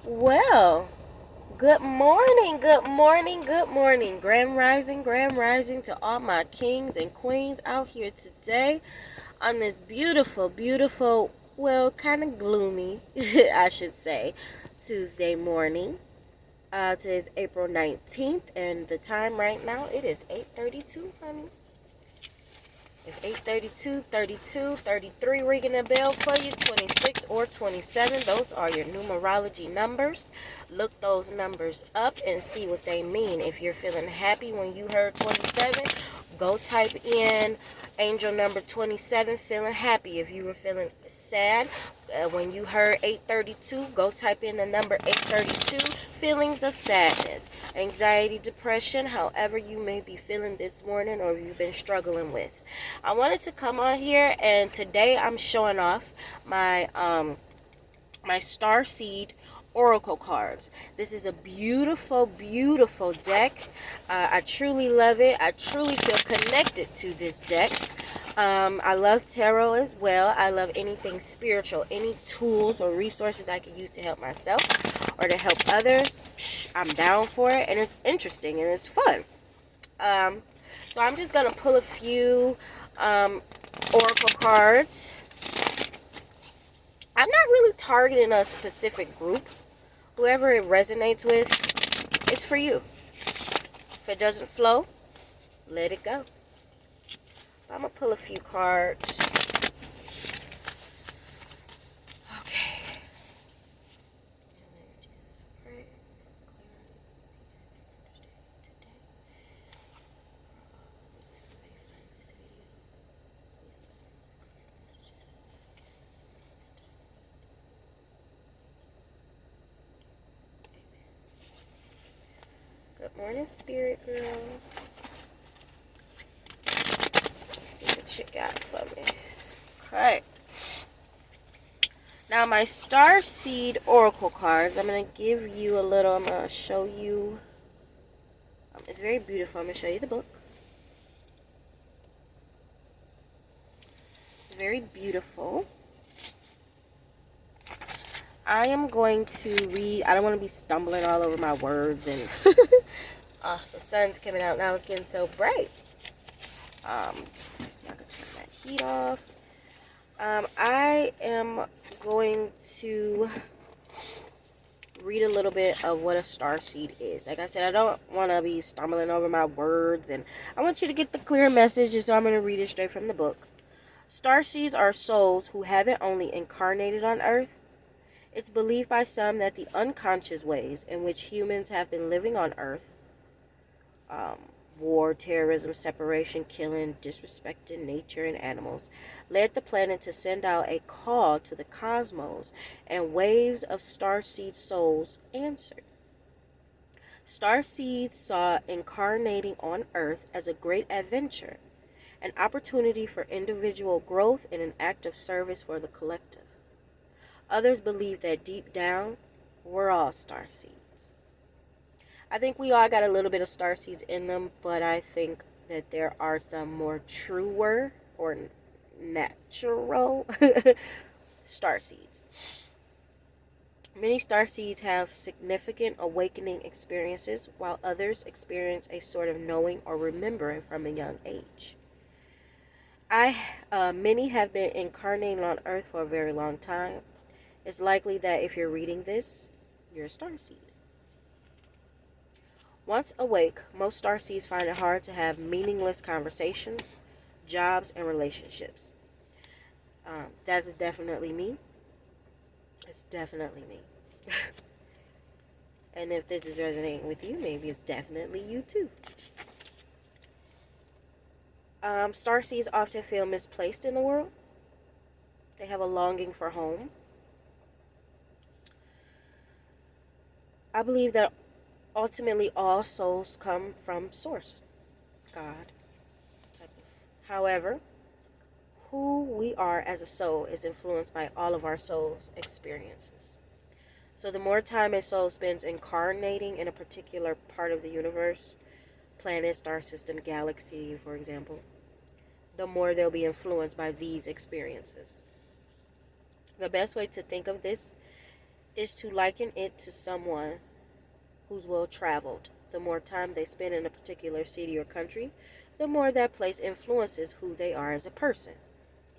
Well, good morning, good morning, good morning. Grand rising to all my kings and queens out here today on this beautiful, beautiful, well, kind of gloomy, I should say, Tuesday morning. Today's April 19th, and the time right now, it is 8:32, honey. It's 8:32, 32, 33 ringing a bell for you, 26 or 27. Those are your numerology numbers. Look those numbers up and see what they mean. If you're feeling happy when you heard 27, go type in angel number 27, feeling happy. If you were feeling sad when you heard 832, go type in the number 832, feelings of sadness, anxiety, depression, however you may be feeling this morning or you've been struggling with. I wanted to come on here, and today I'm showing off my Star Seed Oracle cards. This is a beautiful, beautiful deck. I truly love it. I truly feel connected to this deck. I love tarot as well. I love anything spiritual, any tools or resources I can use to help myself or to help others. I'm down for it, and it's interesting and it's fun. So I'm just gonna pull a few oracle cards. I'm not really targeting a specific group. Whoever it resonates with, it's for you. If it doesn't flow, let it go. I'm gonna pull a few cards. Okay. Jesus, I pray. Clarity, peace, and understanding today. Those who may find this video, please bless me with clear messages so that I can help someone in that time. Amen. Good morning, Spirit Girl. Let's see what you got for me. Okay. Now, my Star Seed Oracle cards, I'm going to give you a little, I'm going to show you. It's very beautiful. I'm going to show you the book. It's very beautiful. I am going to read. I don't want to be stumbling all over my words, and the sun's coming out now. It's getting so bright. Let's see, I can turn that heat off. I am going to read a little bit of what a star seed is. Like I said, I don't want to be stumbling over my words, and I want you to get the clear message, so I'm going to read it straight from the book. Star seeds are souls who haven't only incarnated on Earth. It's believed by some that the unconscious ways in which humans have been living on Earth, war, terrorism, separation, killing, disrespecting nature and animals, led the planet to send out a call to the cosmos, and waves of starseed souls answered. Starseeds saw incarnating on Earth as a great adventure, an opportunity for individual growth and an act of service for the collective. Others believe that deep down, we're all starseeds. I think we all got a little bit of starseeds in them, but I think that there are some more truer or natural starseeds. Many starseeds have significant awakening experiences, while others experience a sort of knowing or remembering from a young age. Many have been incarnating on Earth for a very long time. It's likely that if you're reading this, you're a starseed. Once awake, most starseeds find it hard to have meaningless conversations, jobs, and relationships. That's definitely me. It's definitely me. And if this is resonating with you, maybe it's definitely you too. Starseeds often feel misplaced in the world. They have a longing for home. I believe that ultimately all souls come from Source, God. However, who we are as a soul is influenced by all of our soul's experiences. So the more time a soul spends incarnating in a particular part of the universe, planet, star system, galaxy, for example, the more they'll be influenced by these experiences. The best way to think of this is to liken it to someone who's well traveled. The more time they spend in a particular city or country, the more that place influences who they are as a person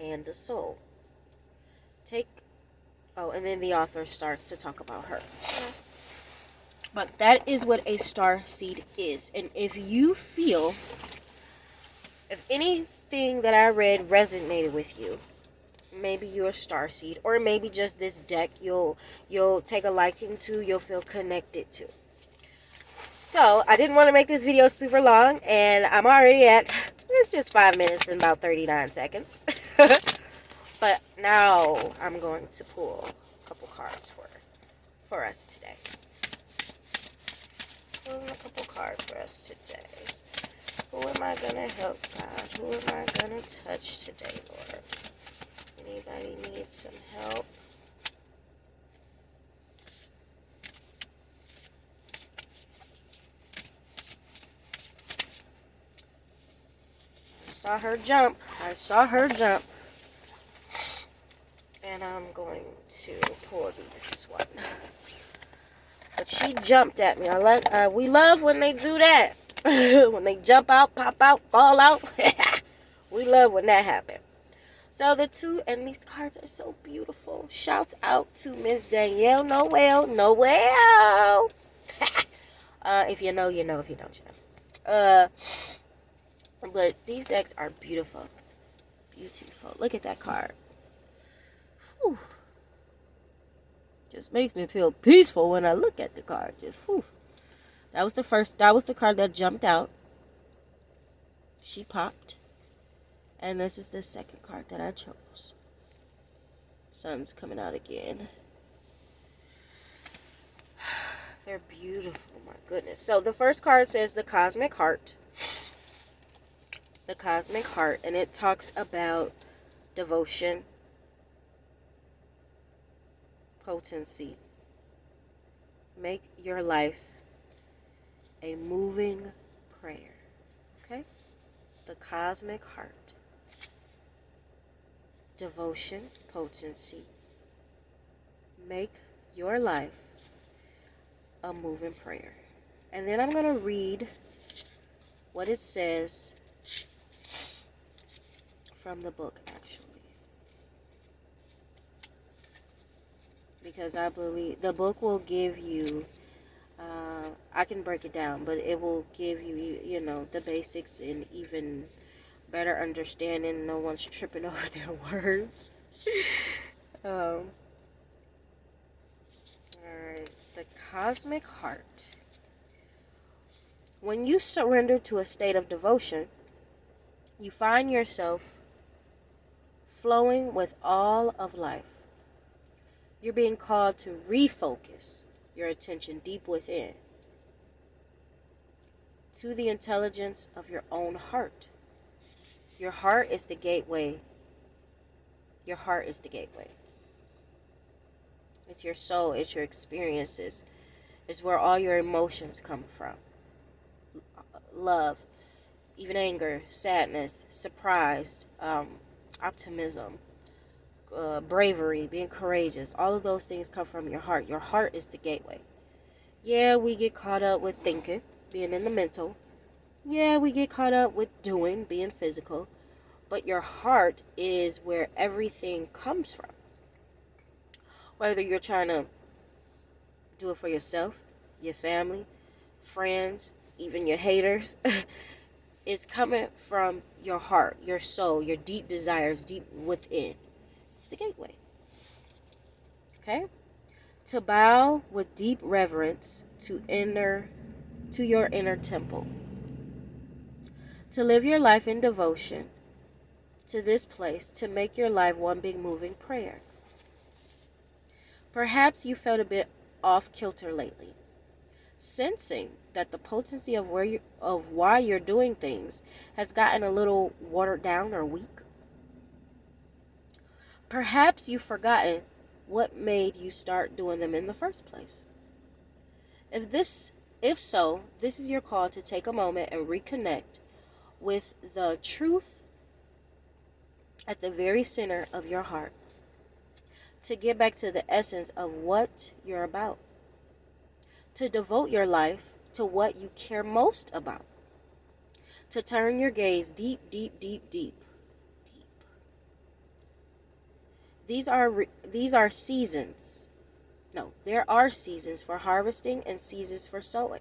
and a soul. And then the author starts to talk about her. But that is what a star seed is. And if you feel, if anything that I read resonated with you, maybe you're a star seed, or maybe just this deck you'll take a liking to, you'll feel connected to. So I didn't want to make this video super long, and I'm already at, it's just 5 minutes and about 39 seconds. But now I'm going to pull a couple cards for us today. Pulling a couple cards for us today. Who am I going to help, God? Who am I going to touch today, Lord? Anybody need some help? I saw her jump. And I'm going to pull this one. But she jumped at me. We love when they do that. When they jump out, pop out, fall out. We love when that happens. So these cards are so beautiful. Shouts out to Miss Danielle Noel. If you know, you know. If you don't, you know. But these decks are beautiful. Beautiful. Look at that card. Whew. Just makes me feel peaceful when I look at the card. Just whew. That was the card that jumped out. She popped. And this is the second card that I chose. Sun's coming out again. They're beautiful, my goodness. So the first card says the Cosmic Heart. The Cosmic Heart. And it talks about devotion, potency. Make your life a moving prayer. Okay? The Cosmic Heart. Devotion, potency. Make your life a moving prayer. And then I'm going to read what it says from the book, actually. Because I believe the book will give you, I can break it down, but it will give you, the basics and even better understanding. No one's tripping over their words. Alright, the Cosmic Heart. When you surrender to a state of devotion, you find yourself flowing with all of life. You're being called to refocus your attention deep within to the intelligence of your own heart. Your heart is the gateway. Your heart is the gateway. It's your soul. It's your experiences. It's where all your emotions come from. Love, even anger, sadness, surprise, optimism, bravery, being courageous. All of those things come from your heart. Your heart is the gateway. Yeah, we get caught up with thinking, being in the mental. Yeah, we get caught up with doing, being physical. But your heart is where everything comes from. Whether you're trying to do it for yourself, your family, friends, even your haters, it's coming from your heart, your soul, your deep desires, deep within. It's the gateway. Okay? To bow with deep reverence to your inner temple. To live your life in devotion to this place, to make your life one big moving prayer. Perhaps you felt a bit off kilter lately, sensing that the potency of why you're doing things has gotten a little watered down or weak. Perhaps you've forgotten what made you start doing them in the first place. If so, this is your call to take a moment and reconnect with the truth at the very center of your heart. to get back to the essence of what you're about, to devote your life to what you care most about, to turn your gaze deep, deep, deep, deep, deep. These are seasons. No, there are seasons for harvesting and seasons for sowing.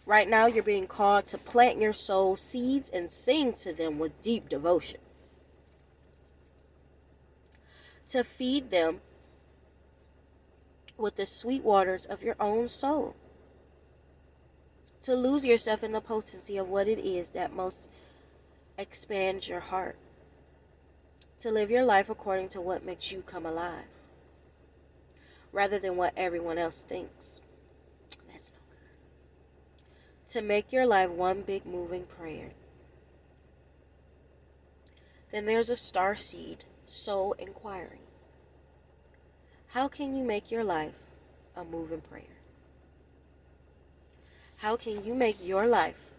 Right now, you're being called to plant your soul seeds and sing to them with deep devotion, to feed them with the sweet waters of your own soul, to lose yourself in the potency of what it is that most expands your heart, to live your life according to what makes you come alive, rather than what everyone else thinks. That's no good. To make your life one big moving prayer. Then there's a star seed, soul inquiring. How can you make your life a moving prayer? How can you make your life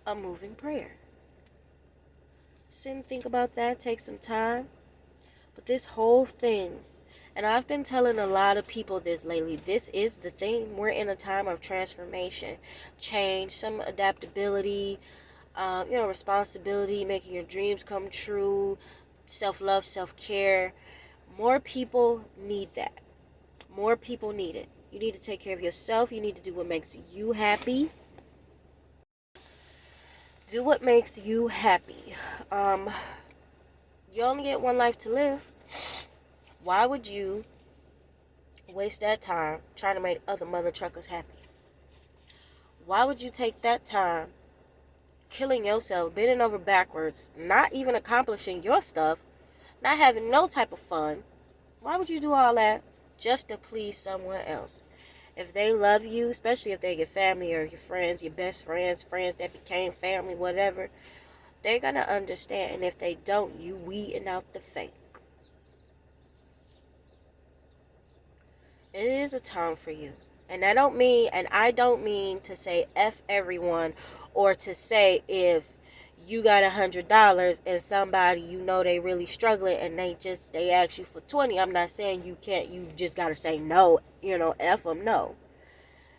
a moving prayer? Sit and think about that. Take some time. But this whole thing, and I've been telling a lot of people this lately, this is the thing. We're in a time of transformation, change, some adaptability, responsibility, making your dreams come true, self-love, self-care. More people need that. More people need it. You need to take care of yourself. You need to do what makes you happy. Do what makes you happy. You only get one life to live. Why would you waste that time trying to make other mother truckers happy? Why would you take that time killing yourself, bending over backwards, not even accomplishing your stuff, not having no type of fun? Why would you do all that just to please someone else? If they love you, especially if they're your family or your friends, your best friends, friends that became family, whatever, they're going to understand. And if they don't, you weeding out the fake. It is a time for you. And I don't mean to say F everyone, or to say if you got $100 and somebody you know they really struggling and they ask you for 20. I'm not saying you just gotta say no, F them. No,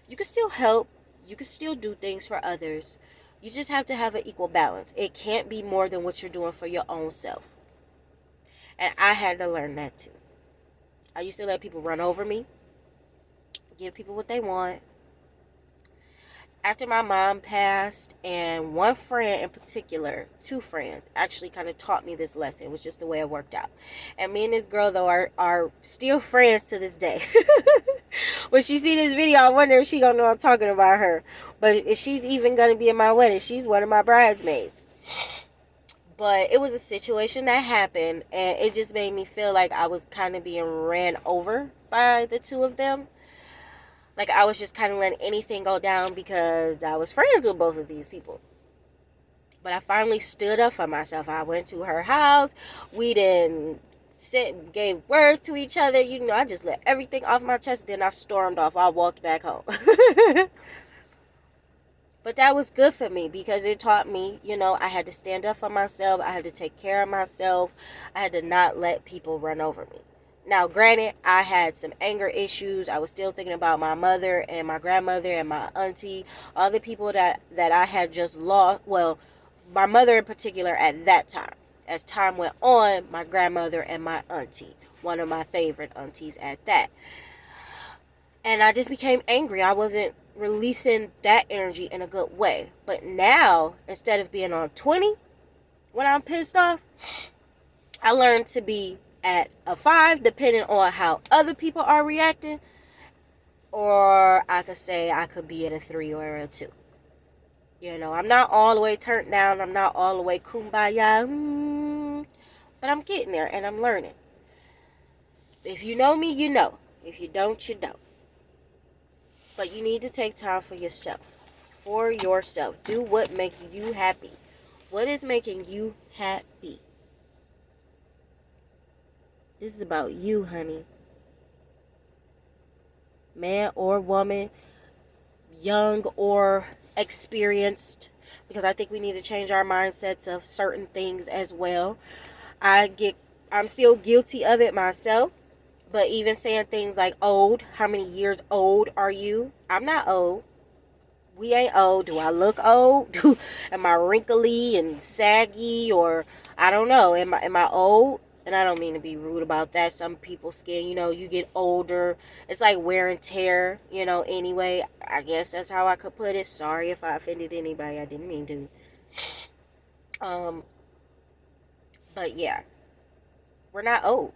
you can still help, you can still do things for others. You just have to have an equal balance. It can't be more than what you're doing for your own self. And I had to learn that too. I used to let people run over me, give people what they want. After my mom passed, and one friend in particular, two friends, actually kind of taught me this lesson. It was just the way it worked out. And me and this girl, though, are still friends to this day. When she see this video, I wonder if she gonna know I'm talking about her. But if she's even gonna be in my wedding, she's one of my bridesmaids. But it was a situation that happened, and it just made me feel like I was kind of being ran over by the two of them. Like I was just kind of letting anything go down because I was friends with both of these people. But I finally stood up for myself. I went to her house. We gave words to each other. I just let everything off my chest. Then I stormed off. I walked back home. But that was good for me because it taught me, I had to stand up for myself. I had to take care of myself. I had to not let people run over me. Now, granted, I had some anger issues. I was still thinking about my mother and my grandmother and my auntie, all the people that I had just lost. Well, my mother in particular at that time. As time went on, my grandmother and my auntie, one of my favorite aunties at that. And I just became angry. I wasn't releasing that energy in a good way. But now, instead of being on 20 when I'm pissed off, I learned to be at a 5, depending on how other people are reacting, or I could say I could be at a 3 or a 2. I'm not all the way turned down. I'm not all the way kumbaya, but I'm getting there and I'm learning. If you know me, you know. If you don't, you don't. But you need to take time for yourself. For yourself. Do what makes you happy. What is making you happy? This is about you, honey. Man or woman, young or experienced, because I think we need to change our mindsets of certain things as well. I'm still guilty of it myself. But even saying things like old, how many years old are you? I'm not old. We ain't old. Do I look old? Am I wrinkly and saggy, or I don't know? Am I old? And I don't mean to be rude about that. Some people's skin, you get older. It's like wear and tear, anyway. I guess that's how I could put it. Sorry if I offended anybody. I didn't mean to. Um, but yeah, we're not old.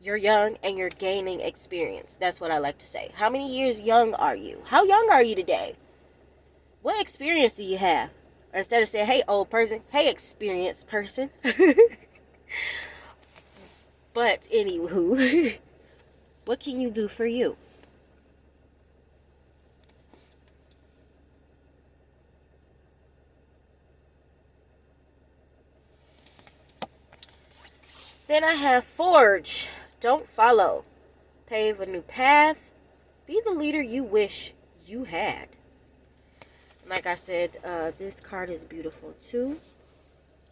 You're young and you're gaining experience. That's what I like to say. How many years young are you? How young are you today? What experience do you have? Instead of saying, hey, old person, hey, experienced person. But anywho, what can you do for you? Then I have forge. Don't follow. Pave a new path. Be the leader you wish you had. Like I said, this card is beautiful too.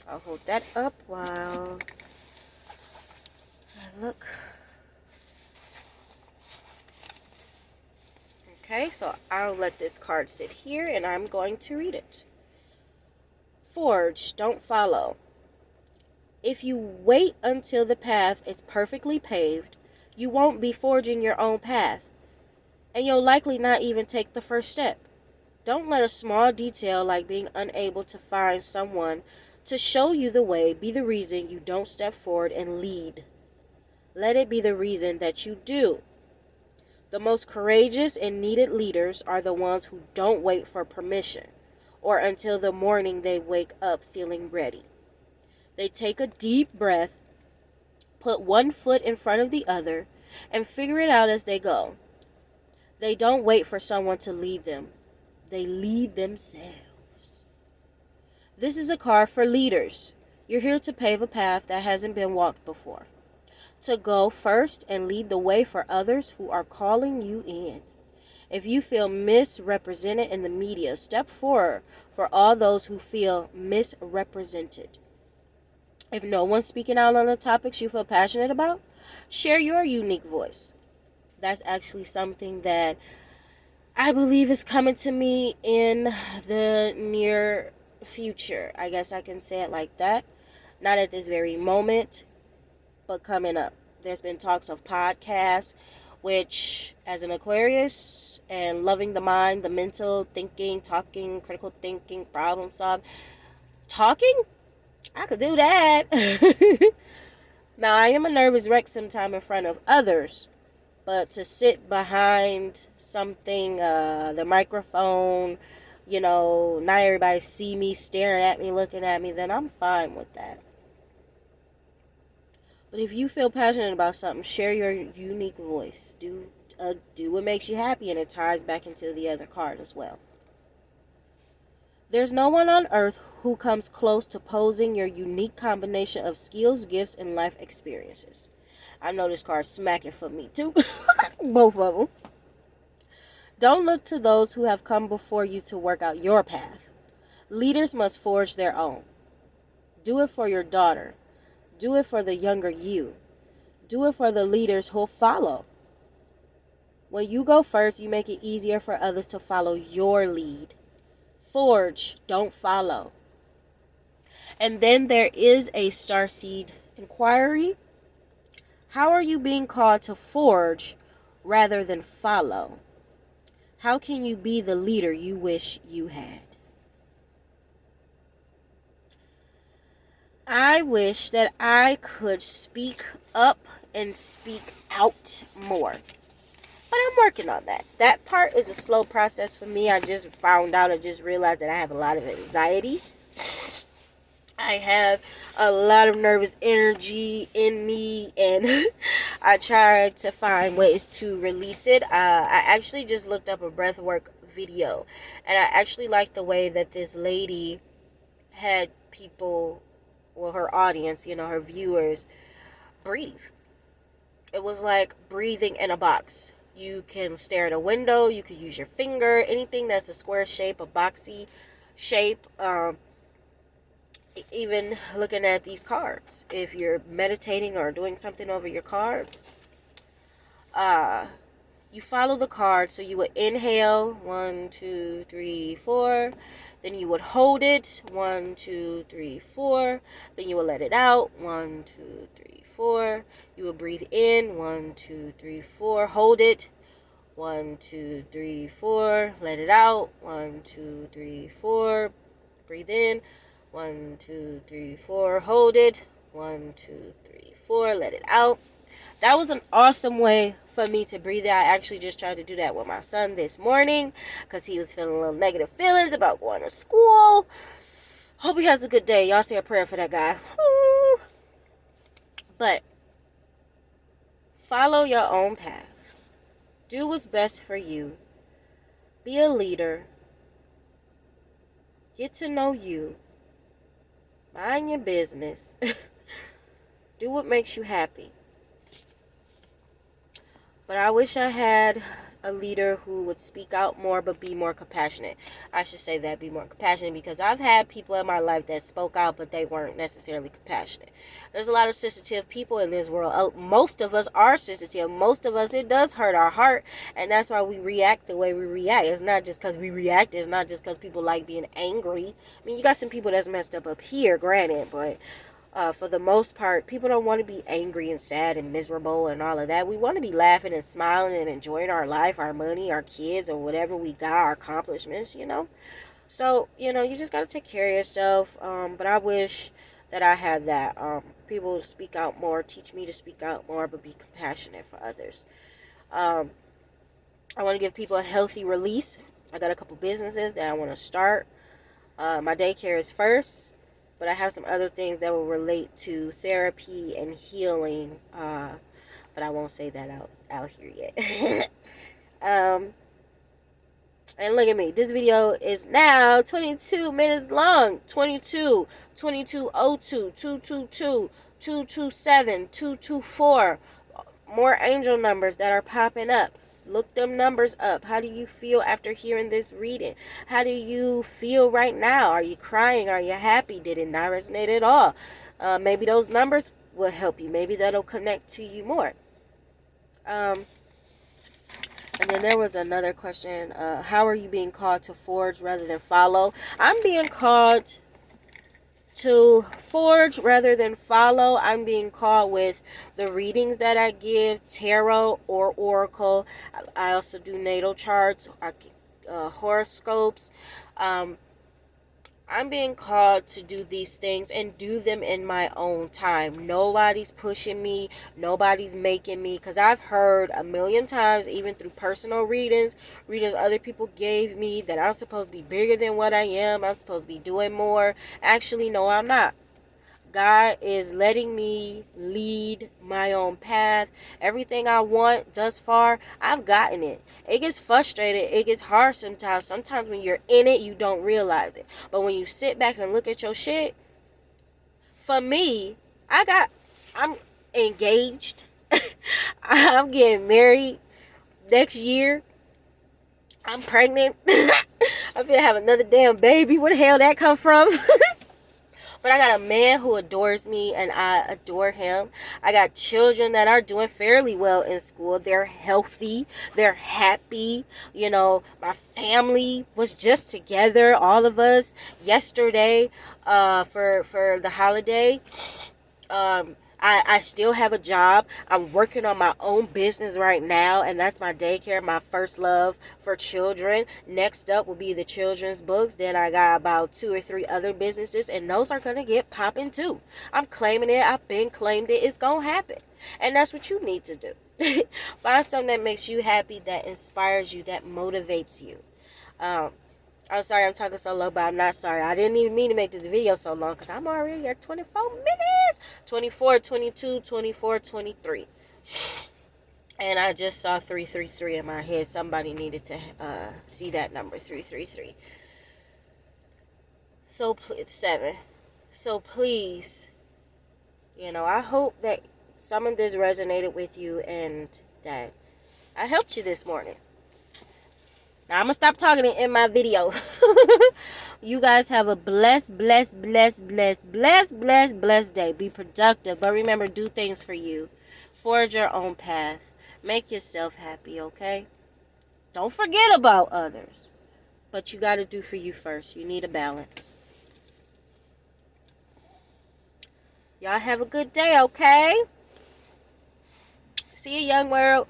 I'll hold that up while I look. Okay, so I'll let this card sit here and I'm going to read it. Forge, don't follow. If you wait until the path is perfectly paved, you won't be forging your own path, and you'll likely not even take the first step. Don't let a small detail like being unable to find someone to show you the way be the reason you don't step forward and lead. Let it be the reason that you do. The most courageous and needed leaders are the ones who don't wait for permission or until the morning they wake up feeling ready. They take a deep breath, put one foot in front of the other, and figure it out as they go. They don't wait for someone to lead them. They lead themselves. This is a card for leaders. You're here to pave a path that hasn't been walked before. To go first and lead the way for others who are calling you in. If you feel misrepresented in the media, step forward for all those who feel misrepresented. If no one's speaking out on the topics you feel passionate about, share your unique voice. That's actually something that I believe is coming to me in the near future. I guess I can say it like that. Not at this very moment, but coming up. There's been talks of podcasts, which, as an Aquarius and loving the mind, the mental thinking, talking, critical thinking, problem solving, talking, I could do that. Now, I am a nervous wreck sometime in front of others, but to sit behind something, the microphone, not everybody see me staring at me, looking at me, then I'm fine with that. But if you feel passionate about something, share your unique voice. Do what makes you happy, and it ties back into the other card as well. There's no one on earth who comes close to posing your unique combination of skills, gifts, and life experiences. I know this card's smacking for me too. Both of them. Don't look to those who have come before you to work out your path. Leaders must forge their own. Do it for your daughter. Do it for the younger you. Do it for the leaders who'll follow. When you go first, you make it easier for others to follow your lead. Forge, don't follow. And then there is a starseed inquiry. How are you being called to forge rather than follow? How can you be the leader you wish you had? I wish that I could speak up and speak out more. But I'm working on that. That part is a slow process for me. I just realized that I have a lot of anxiety. I have a lot of nervous energy in me, and I try to find ways to release it. I actually just looked up a breathwork video, and I actually like the way that this lady had people, well, her audience, her viewers, breathe. It was like breathing in a box. You can stare at a window, you could use your finger, anything that's a square shape, a boxy shape. Even looking at these cards, if you're meditating or doing something over your cards, you follow the card. So you would inhale 1, 2, 3, 4. Then you would hold it 1, 2, 3, 4. Then you would let it out 1, 2, 3, 4. You would breathe in 1, 2, 3, 4. Hold it 1, 2, 3, 4. Let it out 1, 2, 3, 4. Breathe in 1, 2, 3, 4. Hold it 1, 2, 3, 4. Let it out. That was an awesome way for me to breathe out. I actually just tried to do that with my son this morning because he was feeling a little negative feelings about going to school. Hope he has a good day. Y'all say a prayer for that guy. But follow your own path. Do what's best for you. Be a leader. Get to know you. Mind your business. Do what makes you happy. But I wish I had a leader who would speak out more but be more compassionate. I should say that, be more compassionate, because I've had people in my life that spoke out but they weren't necessarily compassionate. There's a lot of sensitive people in this world. Most of us are sensitive. Most of us, it does hurt our heart, and that's why we react the way we react. It's not just because we react. It's not just because people like being angry. I mean, you got some people that's messed up here, granted, but for the most part, people don't want to be angry and sad and miserable and all of that. We want to be laughing and smiling and enjoying our life, our money, our kids, or whatever we got, our accomplishments, So, you just got to take care of yourself. But I wish that I had that. People speak out more, teach me to speak out more, but be compassionate for others. I want to give people a healthy release. I got a couple businesses that I want to start. My daycare is first. But I have some other things that will relate to therapy and healing. But I won't say that out here yet. And look at me. This video is now 22 minutes long. 22, 2202, 222, 227, 224. More angel numbers that are popping up. Look them numbers up. How do you feel after hearing this reading? How do you feel right now? Are you crying? Are you happy? Did it not resonate at all? Maybe those numbers will help you. Maybe that'll connect to you more. And then there was another question. How are you being called to forge rather than follow? I'm being called to forge rather than follow. I'm being called with the readings that I give, tarot or oracle. I also do natal charts, horoscopes. I'm being called to do these things and do them in my own time. Nobody's pushing me. Nobody's making me. Because I've heard a million times, even through personal readings other people gave me, that I'm supposed to be bigger than what I am. I'm supposed to be doing more. Actually, no, I'm not. God is letting me lead my own path. Everything I want thus far, I've gotten it. It gets frustrated. It gets hard sometimes. Sometimes when you're in it, you don't realize it. But when you sit back and look at your shit, for me, I'm engaged. I'm getting married next year. I'm pregnant. I'm gonna have another damn baby. Where the hell that come from? But I got a man who adores me and I adore him. I got children that are doing fairly well in school. They're healthy. They're happy. My family was just together, all of us, yesterday for the holiday. I still have a job. I'm working on my own business right now, and that's my daycare, my first love for children. Next up will be the children's books. Then I got about 2 or 3 other businesses, and those are going to get popping too. I'm claiming it. I've been claimed it. It's going to happen. And that's what you need to do. Find something that makes you happy, that inspires you, that motivates you. I'm sorry I'm talking so low, but I'm not sorry. I didn't even mean to make this video so long because I'm already at 24 minutes. 24, 22, 24, 23. And I just saw 333 in my head. Somebody needed to see that number, 333. So, 7. So, please, I hope that some of this resonated with you and that I helped you this morning. Now, I'm going to stop talking and end my video. You guys have a blessed day. Be productive. But remember, do things for you. Forge your own path. Make yourself happy, okay? Don't forget about others. But you got to do for you first. You need a balance. Y'all have a good day, okay? See you, young world.